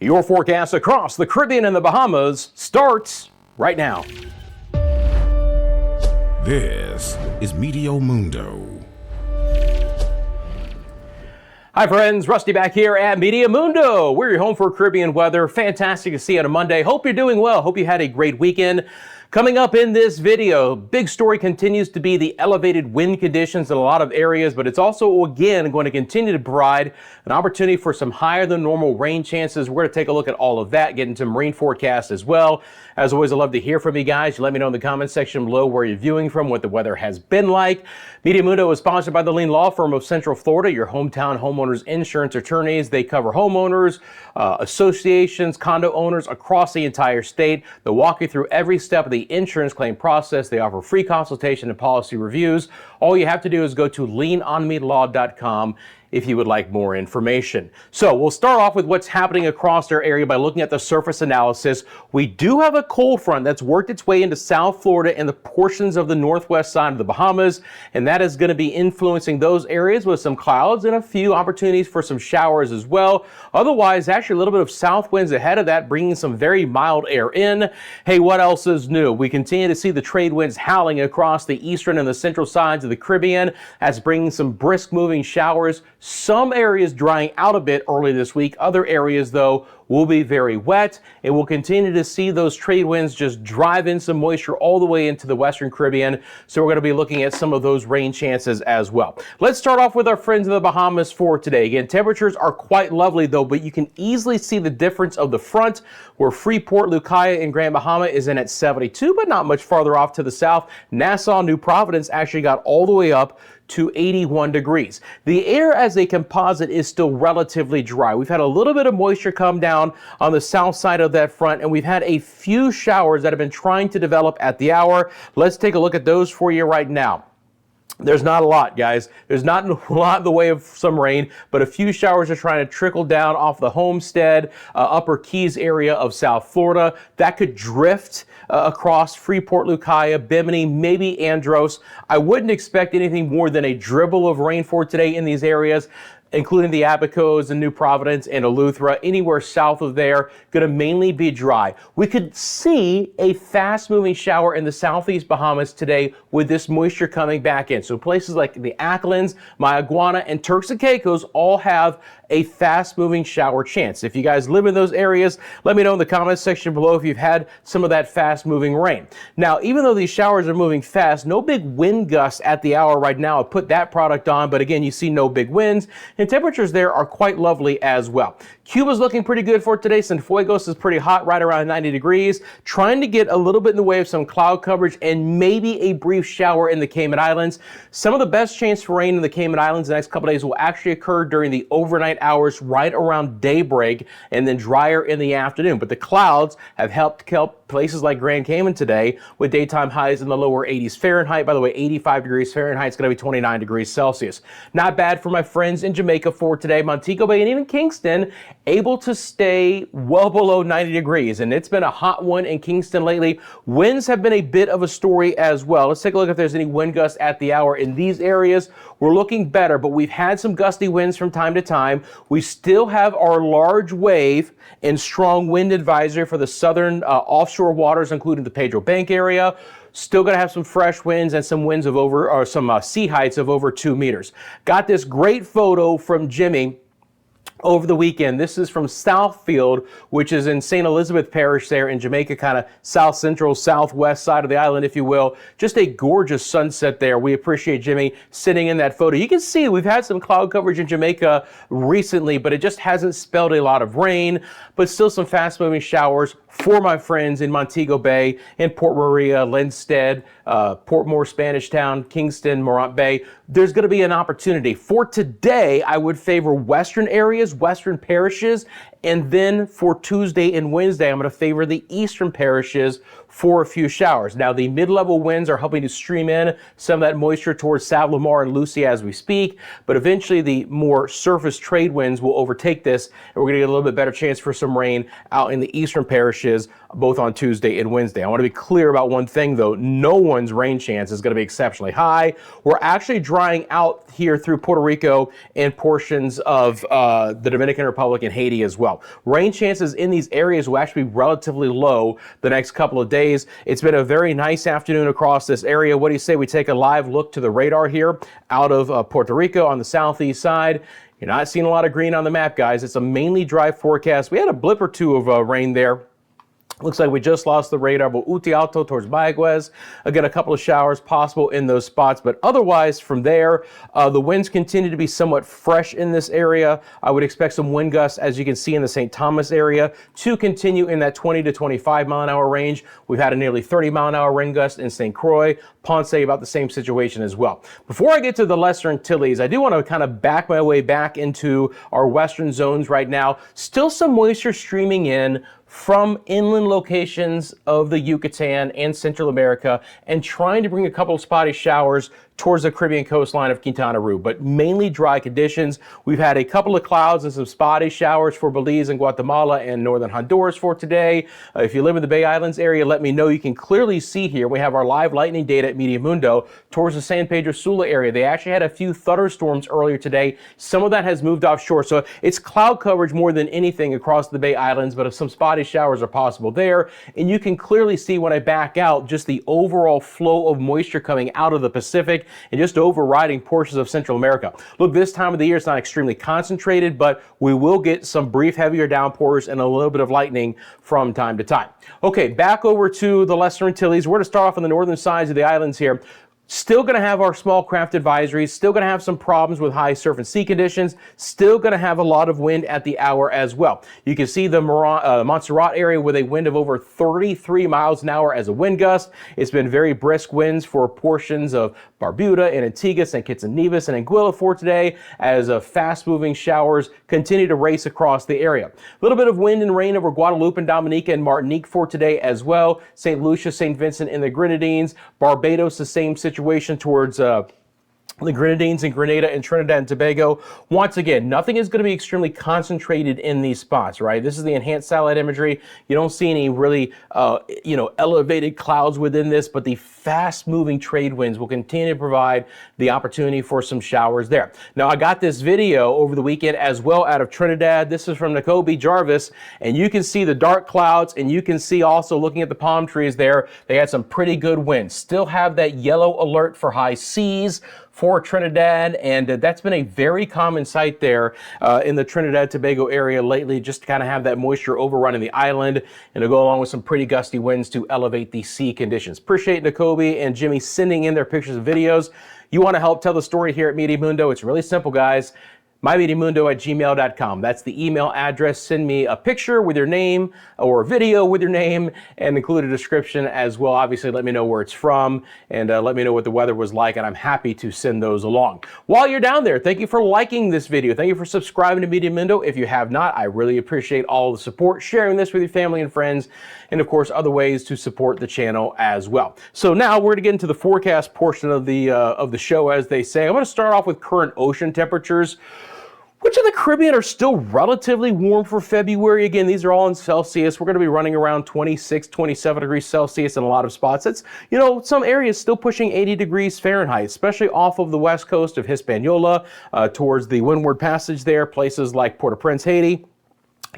Your forecast across the Caribbean and the Bahamas starts right now. This is Meteo Mundo. Hi friends, Rusty back here at Meteo Mundo. We're your home for Caribbean weather. Fantastic to see you on a Monday. Hope you're doing well. Hope you had a great weekend. Coming up in this video, big story continues to be the elevated wind conditions in a lot of areas, but it's also again going to continue to provide an opportunity for some higher than normal rain chances. We're going to take a look at all of that, get into some rain forecast as well. As always, I'd love to hear from you guys. Let me know in the comment section below where you're viewing from, what the weather has been like. Meteo Mundo is sponsored by the Lean Law Firm of Central Florida, your hometown homeowners insurance attorneys. They cover homeowners, associations, condo owners across the entire state. They'll walk you through every step of the insurance claim process. They offer free consultation and policy reviews. All you have to do is go to leanonmelaw.com if you would like more information. So we'll start off with what's happening across our area by looking at the surface analysis. We do have a cold front that's worked its way into South Florida and the portions of the northwest side of the Bahamas, and that is going to be influencing those areas with some clouds and a few opportunities for some showers as well. Otherwise, actually a little bit of south winds ahead of that, bringing some very mild air in. Hey, what else is new? We continue to see the trade winds howling across the eastern and the central sides of the Caribbean. That's bringing some brisk moving showers. Some areas drying out a bit early this week. Other areas, though, will be very wet, and we'll continue to see those trade winds just drive in some moisture all the way into the western Caribbean. So we're going to be looking at some of those rain chances as well. Let's start off with our friends in the Bahamas for today. Again, temperatures are quite lovely though, but you can easily see the difference of the front where Freeport, Lucaya, and Grand Bahama is in at 72, but not much farther off to the south. Nassau, New Providence actually got all the way up to 81 degrees. The air as a composite is still relatively dry. We've had a little bit of moisture come down on the south side of that front, and we've had a few showers that have been trying to develop at the hour. Let's take a look at those for you right now. There's not a lot, guys. There's not a lot in the way of some rain, but a few showers are trying to trickle down off the Homestead, Upper Keys area of South Florida. That could drift across Freeport, Lucaya, Bimini, maybe Andros. I wouldn't expect anything more than a dribble of rain for today in these areas, including the Abacos and New Providence and Eleuthera. Anywhere south of there, going to mainly be dry. We could see a fast-moving shower in the southeast Bahamas today with this moisture coming back in. So places like the Acklins, Mayaguana, and Turks and Caicos all have a fast-moving shower chance. If you guys live in those areas, let me know in the comments section below if you've had some of that fast-moving rain. Now, even though these showers are moving fast, no big wind gusts at the hour right now. I put that product on, but again, you see no big winds, and temperatures there are quite lovely as well. Cuba's looking pretty good for today. Cienfuegos is pretty hot, right around 90 degrees. Trying to get a little bit in the way of some cloud coverage and maybe a brief shower in the Cayman Islands. Some of the best chance for rain in the Cayman Islands the next couple days will actually occur during the overnight hours right around daybreak and then drier in the afternoon. But the clouds have helped kelp places like Grand Cayman today with daytime highs in the lower 80s Fahrenheit. By the way, 85 degrees Fahrenheit is going to be 29 degrees Celsius. Not bad for my friends in Jamaica for today. Montego Bay and even Kingston able to stay well below 90 degrees, and it's been a hot one in Kingston lately. Winds have been a bit of a story as well. Let's take a look if there's any wind gusts at the hour in these areas. We're looking better, but we've had some gusty winds from time to time. We still have our large wave and strong wind advisory for the southern offshore waters, including the Pedro Bank area. Still going to have some fresh winds and some winds of over, or some sea heights of over 2 meters. Got this great photo from Jimmy over the weekend. This is from Southfield, which is in St. Elizabeth Parish there in Jamaica, kind of south central, southwest side of the island, if you will. Just a gorgeous sunset there. We appreciate Jimmy sitting in that photo. You can see we've had some cloud coverage in Jamaica recently, but it just hasn't spelled a lot of rain, but still some fast moving showers for my friends in Montego Bay, in Port Maria, Linstead, Portmore, Spanish Town, Kingston, Morant Bay. There's going to be an opportunity. For today, I would favor western areas, western parishes, and then for Tuesday and Wednesday, I'm going to favor the eastern parishes for a few showers. Now, the mid-level winds are helping to stream in some of that moisture towards Sav-la-Mar and Lucie as we speak, but eventually the more surface trade winds will overtake this, and we're going to get a little bit better chance for some rain out in the eastern parishes, both on Tuesday and Wednesday. I want to be clear about one thing, though. No one's rain chance is going to be exceptionally high. We're actually drying out here through Puerto Rico and portions of the Dominican Republic and Haiti as well. Rain chances in these areas will actually be relatively low the next couple of days. It's been a very nice afternoon across this area. What do you say we take a live look to the radar here out of Puerto Rico on the southeast side? You're not seeing a lot of green on the map, guys. It's a mainly dry forecast. We had a blip or two of rain there. Looks like we just lost the radar, but Uti Alto towards Bayaguez. Again, a couple of showers possible in those spots, but otherwise from there, the winds continue to be somewhat fresh in this area. I would expect some wind gusts, as you can see in the St. Thomas area, to continue in that 20 to 25 mile an hour range. We've had a nearly 30 mile an hour wind gust in St. Croix. Ponce, about the same situation as well. Before I get to the Lesser Antilles, I do want to kind of back my way back into our western zones right now. Still some moisture streaming in from inland locations of the Yucatan and Central America and trying to bring a couple of spotty showers towards the Caribbean coastline of Quintana Roo, but mainly dry conditions. We've had a couple of clouds and some spotty showers for Belize and Guatemala and northern Honduras for today. If you live in the Bay Islands area, let me know. You can clearly see here, we have our live lightning data at Meteo Mundo towards the San Pedro Sula area. They actually had a few thunderstorms earlier today. Some of that has moved offshore, so it's cloud coverage more than anything across the Bay Islands, but some spotty showers are possible there. And you can clearly see when I back out just the overall flow of moisture coming out of the Pacific and just overriding portions of Central America. Look, this time of the year it's not extremely concentrated, but we will get some brief heavier downpours and a little bit of lightning from time to time. Okay, back over to the Lesser Antilles. We're going to start off on the northern sides of the islands here. Still going to have our small craft advisories, still going to have some problems with high surf and sea conditions, still going to have a lot of wind at the hour as well. You can see the Montserrat area with a wind of over 33 miles an hour as a wind gust. It's been very brisk winds for portions of Barbuda and Antigua and Kitts and Nevis and Anguilla for today as fast-moving showers continue to race across the area. A little bit of wind and rain over Guadeloupe and Dominica and Martinique for today as well. St. Lucia, St. Vincent and the Grenadines. Barbados, the same situation towards the Grenadines and Grenada and Trinidad and Tobago. Once again, nothing is going to be extremely concentrated in these spots, right? This is the enhanced satellite imagery. You don't see any really, elevated clouds within this, but the fast-moving trade winds will continue to provide the opportunity for some showers there. Now, I got this video over the weekend as well out of Trinidad. This is from Nakobe Jarvis, and you can see the dark clouds, and you can see also looking at the palm trees there, they had some pretty good winds. Still have that yellow alert for high seas for Trinidad, and that's been a very common sight there in the Trinidad Tobago area lately, just to kind of have that moisture overrunning the island and to go along with some pretty gusty winds to elevate the sea conditions. Appreciate Nakobe and Jimmy sending in their pictures and videos. You want to help tell the story here at Meteo Mundo? It's really simple, guys. mymeteomundo@gmail.com. That's the email address. Send me a picture with your name or a video with your name and include a description as well. Obviously, let me know where it's from and let me know what the weather was like, and I'm happy to send those along. While you're down there, thank you for liking this video. Thank you for subscribing to Meteo Mundo. If you have not, I really appreciate all the support, sharing this with your family and friends, and of course, other ways to support the channel as well. So now we're going to get into the forecast portion of the show, as they say. I'm going to start off with current ocean temperatures, which in the Caribbean are still relatively warm for February. Again, these are all in Celsius. We're going to be running around 26, 27 degrees Celsius in a lot of spots. It's, some areas still pushing 80 degrees Fahrenheit, especially off of the west coast of Hispaniola, towards the Windward Passage there, places like Port-au-Prince, Haiti.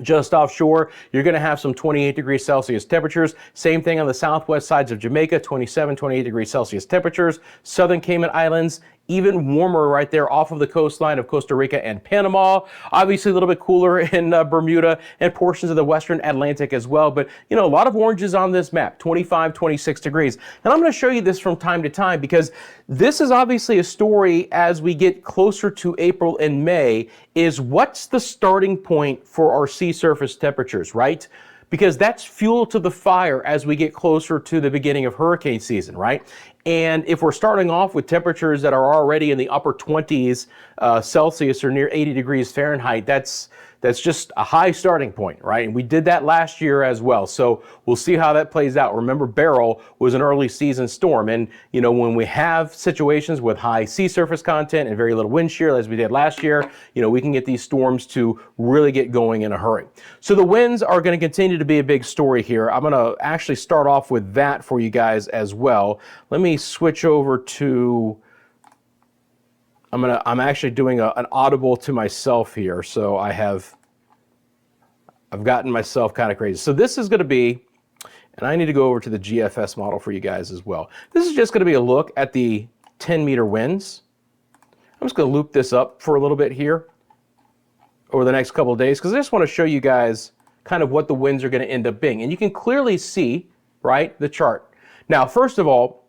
Just offshore, you're going to have some 28 degrees Celsius temperatures. Same thing on the southwest sides of Jamaica, 27, 28 degrees Celsius temperatures. Southern Cayman Islands, even warmer right there off of the coastline of Costa Rica and Panama. Obviously a little bit cooler in Bermuda and portions of the western Atlantic as well. But, a lot of oranges on this map, 25, 26 degrees. And I'm going to show you this from time to time because this is obviously a story as we get closer to April and May, is what's the starting point for our sea surface temperatures, right? Because that's fuel to the fire as we get closer to the beginning of hurricane season, right? And if we're starting off with temperatures that are already in the upper 20s Celsius or near 80 degrees Fahrenheit, that's that's just a high starting point, right? And we did that last year as well. So we'll see how that plays out. Remember, Beryl was an early season storm. And, you know, when we have situations with high sea surface content and very little wind shear, as we did last year, you know, we can get these storms to really get going in a hurry. So the winds are going to continue to be a big story here. I'm going to actually start off with that for you guys as well. Let me switch over to, I'm actually doing an audible to myself here. So I've gotten myself kind of crazy. So this is going to be, and I need to go over to the GFS model for you guys as well. This is just going to be a look at the 10-meter winds. I'm just going to loop this up for a little bit here over the next couple of days, because I just want to show you guys kind of what the winds are going to end up being. And you can clearly see, right, the chart. Now, first of all,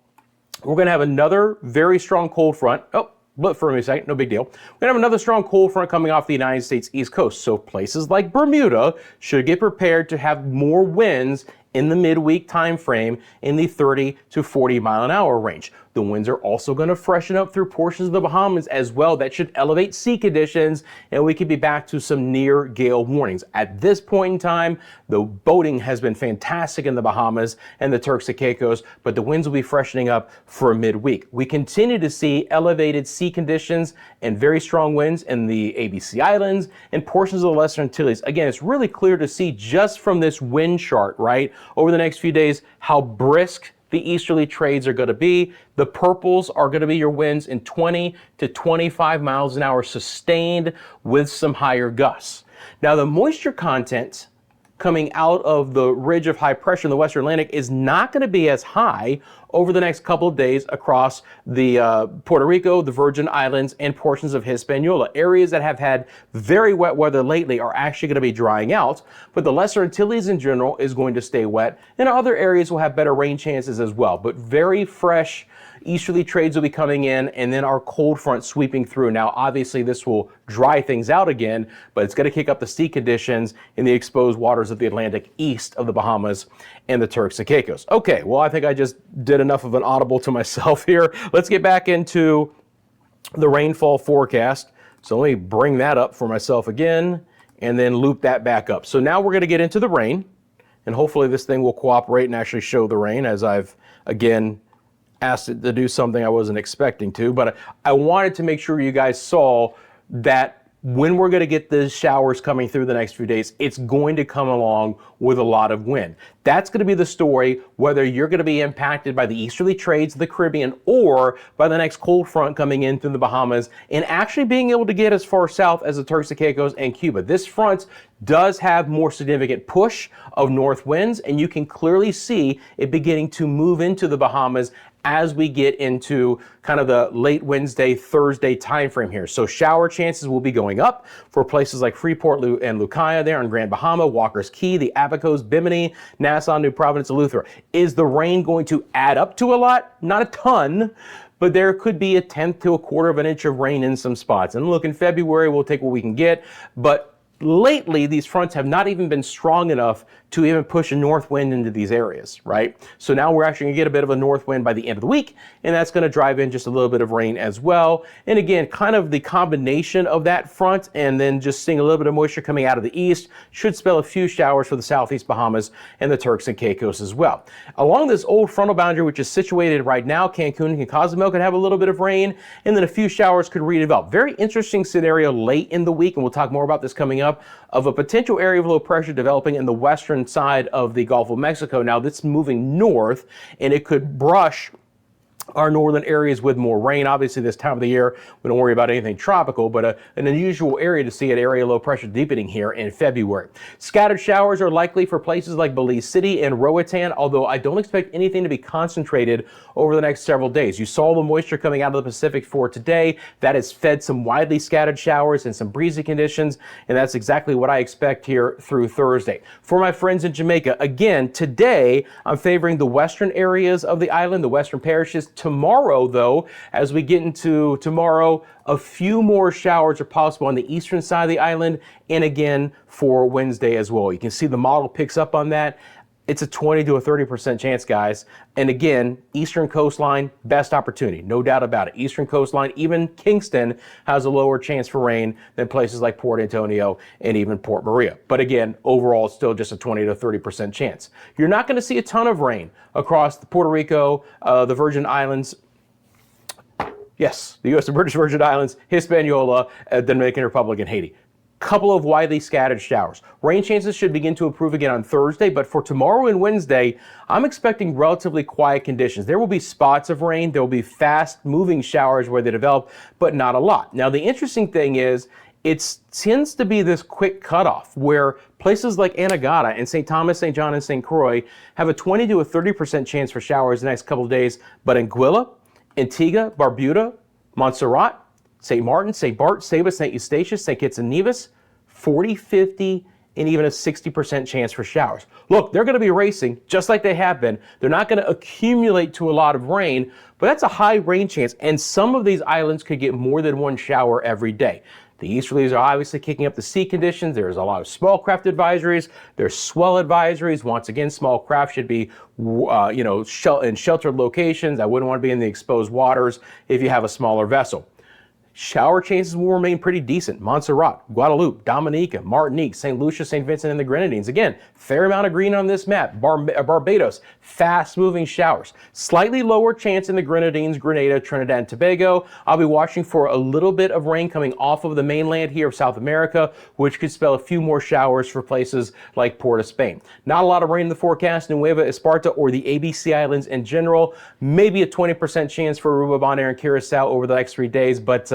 we're going to have another very strong cold front. Oh, blip for me a second, no big deal. We're going to have another strong cold front coming off the United States East Coast. So places like Bermuda should get prepared to have more winds in the midweek time frame in the 30 to 40 mile an hour range. The winds are also going to freshen up through portions of the Bahamas as well. That should elevate sea conditions, and we could be back to some near gale warnings. At this point in time, the boating has been fantastic in the Bahamas and the Turks and Caicos, but the winds will be freshening up for midweek. We continue to see elevated sea conditions and very strong winds in the ABC Islands and portions of the Lesser Antilles. Again, it's really clear to see just from this wind chart, right, over the next few days, how brisk the easterly trades are going to be. The purples are going to be your winds in 20 to 25 miles an hour sustained with some higher gusts. Now, the moisture content coming out of the ridge of high pressure in the Western Atlantic is not going to be as high over the next couple of days across the Puerto Rico, the Virgin Islands, and portions of Hispaniola. Areas that have had very wet weather lately are actually going to be drying out, but the Lesser Antilles in general is going to stay wet, and other areas will have better rain chances as well. But very fresh easterly trades will be coming in, and then our cold front sweeping through. Now, obviously, this will dry things out again, but it's going to kick up the sea conditions in the exposed waters of the Atlantic east of the Bahamas and the Turks and Caicos. Okay, well, I think I just did enough of an audible to myself here. Let's get back into the rainfall forecast. So let me bring that up for myself again and then loop that back up. So now we're going to get into the rain, and hopefully this thing will cooperate and actually show the rain, as I've, again, asked it to do something I wasn't expecting to. But I wanted to make sure you guys saw that when we're going to get the showers coming through the next few days, it's going to come along with a lot of wind. That's going to be the story, whether you're going to be impacted by the easterly trades of the Caribbean or by the next cold front coming in through the Bahamas and actually being able to get as far south as the Turks and Caicos and Cuba. This front does have more significant push of north winds, and you can clearly see it beginning to move into the Bahamas as we get into kind of the late Wednesday, Thursday timeframe here. So shower chances will be going up for places like Freeport and Lucaya there in Grand Bahama, Walker's Key, the Abacos, Bimini, Nassau, New Providence, Eleuthera. Is the rain going to add up to a lot? Not a ton, but there could be a tenth to a quarter of an inch of rain in some spots. And look, in February, we'll take what we can get, but lately, these fronts have not even been strong enough to even push a north wind into these areas, right? So now we're actually going to get a bit of a north wind by the end of the week, and that's going to drive in just a little bit of rain as well. And again, kind of the combination of that front and then just seeing a little bit of moisture coming out of the east should spell a few showers for the southeast Bahamas and the Turks and Caicos as well. Along this old frontal boundary, which is situated right now, Cancun and Cozumel could have a little bit of rain, and then a few showers could redevelop. Very interesting scenario late in the week, and we'll talk more about this coming up, of a potential area of low pressure developing in the western side of the Gulf of Mexico. Now, this is moving north, and it could brush our northern areas with more rain. Obviously, this time of the year, we don't worry about anything tropical, but an unusual area to see an area low pressure deepening here in February. Scattered showers are likely for places like Belize City and Roatan, although I don't expect anything to be concentrated over the next several days. You saw the moisture coming out of the Pacific for today. That has fed some widely scattered showers and some breezy conditions, and that's exactly what I expect here through Thursday. For my friends in Jamaica, again, today, I'm favoring the western areas of the island, the western parishes. Tomorrow, though, as we get into tomorrow, a few more showers are possible on the eastern side of the island, and again for Wednesday as well. You can see the model picks up on that. it's a 20 to a 30% chance, guys. And again, eastern coastline, best opportunity, no doubt about it. Eastern coastline, even Kingston has a lower chance for rain than places like Port Antonio and even Port Maria. But again, overall, it's still just a 20 to 30% chance. You're not going to see a ton of rain across the Puerto Rico, the Virgin Islands. Yes, the U.S. and British Virgin Islands, Hispaniola, Dominican Republic, and Haiti. Couple of widely scattered showers. Rain chances should begin to improve again on Thursday, but for tomorrow and Wednesday, I'm expecting relatively quiet conditions. There will be spots of rain. There will be fast moving showers where they develop, but not a lot. Now, the interesting thing is, it tends to be this quick cutoff where places like Anegada and St. Thomas, St. John, and St. Croix have a 20 to a 30% chance for showers the next couple of days, but Anguilla, Antigua, Barbuda, Montserrat, St. Martin, St. Bart, Saba, St. Eustatius, St. Kitts and Nevis, 40, 50, and even a 60% chance for showers. Look, they're going to be racing just like they have been. They're not going to accumulate to a lot of rain, but that's a high rain chance, and some of these islands could get more than one shower every day. The easterlies are obviously kicking up the sea conditions. There's a lot of small craft advisories. There's swell advisories. Once again, small craft should be, in sheltered locations. I wouldn't want to be in the exposed waters if you have a smaller vessel. Shower chances will remain pretty decent. Montserrat, Guadeloupe, Dominica, Martinique, St. Lucia, St. Vincent, and the Grenadines. Again, fair amount of green on this map. Barbados, fast-moving showers. Slightly lower chance in the Grenadines, Grenada, Trinidad, and Tobago. I'll be watching for a little bit of rain coming off of the mainland here of South America, which could spell a few more showers for places like Port of Spain. Not a lot of rain in the forecast. Nueva Esparta or the ABC Islands in general. Maybe a 20% chance for Aruba, Bonaire, and Curacao over the next 3 days, but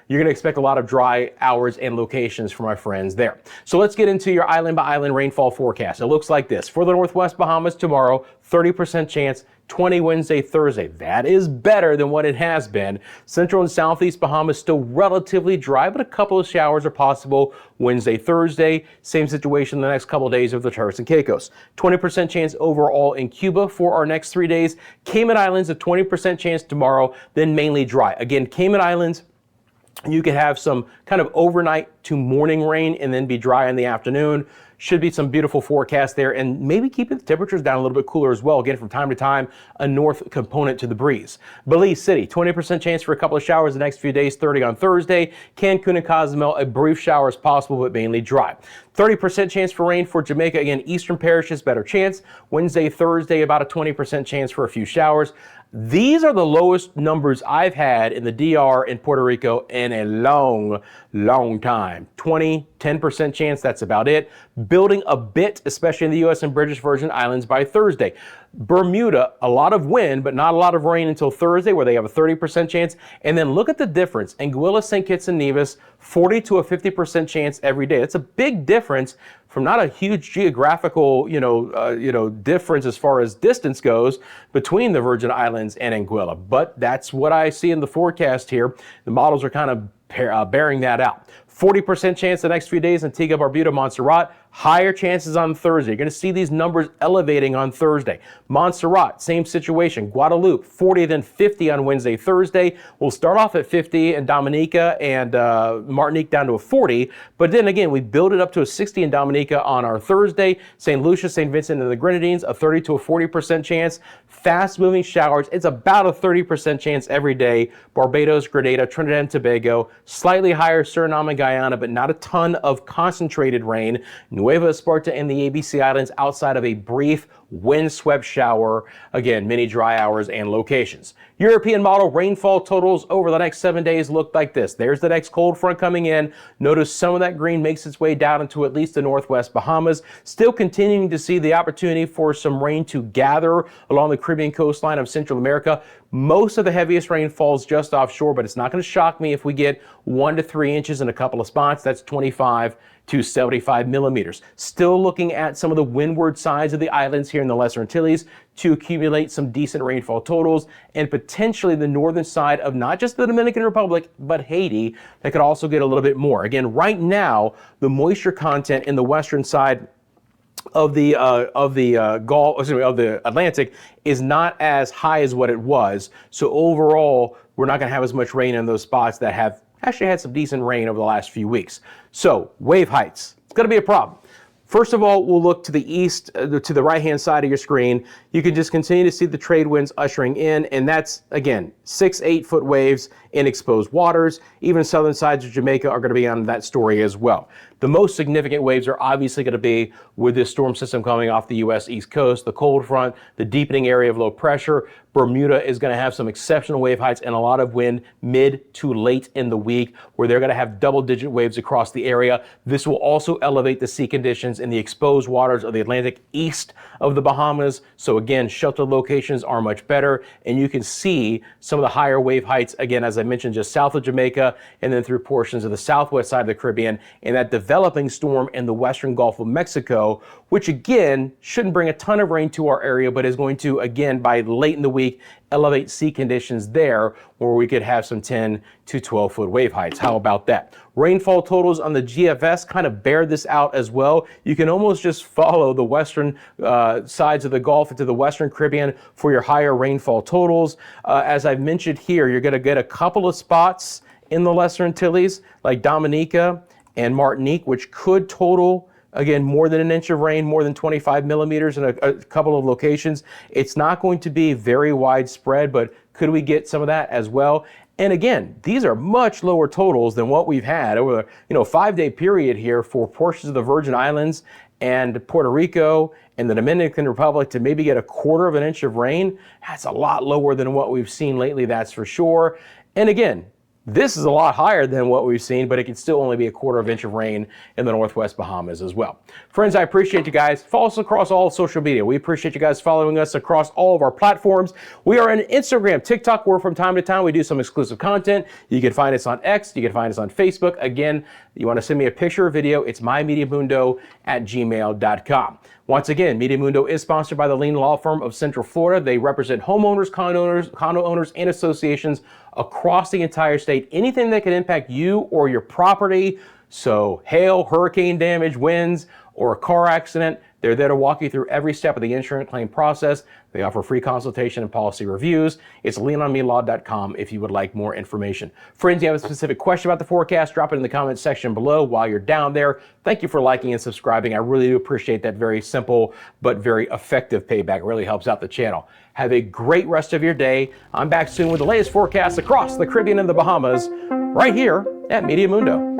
you're going to expect a lot of dry hours and locations for my friends there. So let's get into your island by island rainfall forecast. It looks like this. For the Northwest Bahamas tomorrow, 30% chance, 20 Wednesday, Thursday. That is better than what it has been. Central and Southeast Bahamas still relatively dry, but a couple of showers are possible Wednesday, Thursday. Same situation the next couple of days of the Turks and Caicos. 20% chance overall in Cuba for our next 3 days. Cayman Islands, a 20% chance tomorrow, then mainly dry. Again, Cayman Islands, you could have some kind of overnight to morning rain and then be dry in the afternoon. Should be some beautiful forecast there, and maybe keeping the temperatures down a little bit cooler as well. Again, from time to time, a north component to the breeze. Belize City, 20% chance for a couple of showers the next few days, 30 on Thursday. Cancun and Cozumel, a brief shower is possible, but mainly dry. 30% chance for rain for Jamaica. Again, eastern parishes, better chance. Wednesday, Thursday, about a 20% chance for a few showers. These are the lowest numbers I've had in the DR in Puerto Rico in a long time. 10% chance, that's about it. Building a bit, especially in the U.S. and British Virgin Islands by Thursday. Bermuda, a lot of wind, but not a lot of rain until Thursday, where they have a 30% chance. And then look at the difference. Anguilla, St. Kitts and Nevis, 40 to a 50% chance every day. That's a big difference from not a huge geographical, difference as far as distance goes between the Virgin Islands and Anguilla. But that's what I see in the forecast here. The models are kind of bearing that out. 40% chance the next few days, Antigua, Barbuda, Montserrat. Higher chances on Thursday. You're going to see these numbers elevating on Thursday. Montserrat, same situation. Guadeloupe, 40, then 50 on Wednesday, Thursday. We'll start off at 50 in Dominica and Martinique down to a 40. But then again, we build it up to a 60 in Dominica on our Thursday. St. Lucia, St. Vincent, and the Grenadines, a 30 to a 40% chance. Fast moving showers. It's about a 30% chance every day. Barbados, Grenada, Trinidad and Tobago. Slightly higher Suriname and Guyana, but not a ton of concentrated rain. Nueva Esparta and the ABC Islands outside of a brief windswept shower. Again, many dry hours and locations. European model rainfall totals over the next 7 days look like this. There's the next cold front coming in. Notice some of that green makes its way down into at least the Northwest Bahamas. Still continuing to see the opportunity for some rain to gather along the Caribbean coastline of Central America. Most of the heaviest rain falls just offshore, but it's not going to shock me if we get 1 to 3 inches in a couple of spots. That's 25 to 75 millimeters. Still looking at some of the windward sides of the islands here in the Lesser Antilles to accumulate some decent rainfall totals, and potentially the northern side of not just the Dominican Republic, but Haiti, that could also get a little bit more. Again, right now, the moisture content in the western side of the Atlantic is not as high as what it was. So overall, we're not going to have as much rain in those spots that have actually had some decent rain over the last few weeks. So wave heights, it's going to be a problem. First of all, we'll look to the east, to the right-hand side of your screen. You can just continue to see the trade winds ushering in, and that's, again, 6-8 foot waves in exposed waters. Even southern sides of Jamaica are going to be on that story as well. The most significant waves are obviously going to be with this storm system coming off the U.S. East Coast, the cold front, the deepening area of low pressure. Bermuda is going to have some exceptional wave heights and a lot of wind mid to late in the week, where they're going to have double-digit waves across the area. This will also elevate the sea conditions in the exposed waters of the Atlantic east of the Bahamas. So again, shelter locations are much better, and you can see some of the higher wave heights, again, as I mentioned, just south of Jamaica and then through portions of the southwest side of the Caribbean, and that developing storm in the western Gulf of Mexico, which again shouldn't bring a ton of rain to our area, but is going to, again, by late in the week, elevate sea conditions there where we could have some 10 to 12 foot wave heights. How about that? Rainfall totals on the GFS kind of bear this out as well. You can almost just follow the western sides of the Gulf into the western Caribbean for your higher rainfall totals. As I've mentioned here, you're going to get a couple of spots in the Lesser Antilles like Dominica and Martinique, which could total, again, more than an inch of rain, more than 25 millimeters in a couple of locations. It's not going to be very widespread, but could we get some of that as well? And again, these are much lower totals than what we've had over the 5-day period here for portions of the Virgin Islands and Puerto Rico and the Dominican Republic to maybe get a quarter of an inch of rain. That's a lot lower than what we've seen lately, that's for sure. And again, this is a lot higher than what we've seen, but it can still only be a quarter of an inch of rain in the northwest Bahamas as well. Friends, I appreciate you guys. Follow us across all social media. We appreciate you guys following us across all of our platforms. We are on Instagram, TikTok, where from time to time we do some exclusive content. You can find us on X. You can find us on Facebook. Again, you want to send me a picture or video, it's mymediamundo@gmail.com. Once again, Media Mundo is sponsored by the Lean Law Firm of Central Florida. They represent homeowners, condo owners, and associations across the entire state. Anything that could impact you or your property, so hail, hurricane damage, winds, or a car accident, they're there to walk you through every step of the insurance claim process. They offer free consultation and policy reviews. It's leanonmelaw.com if you would like more information. Friends, you have a specific question about the forecast, drop it in the comments section below while you're down there. Thank you for liking and subscribing. I really do appreciate that very simple but very effective payback. It really helps out the channel. Have a great rest of your day. I'm back soon with the latest forecasts across the Caribbean and the Bahamas right here at Media Mundo.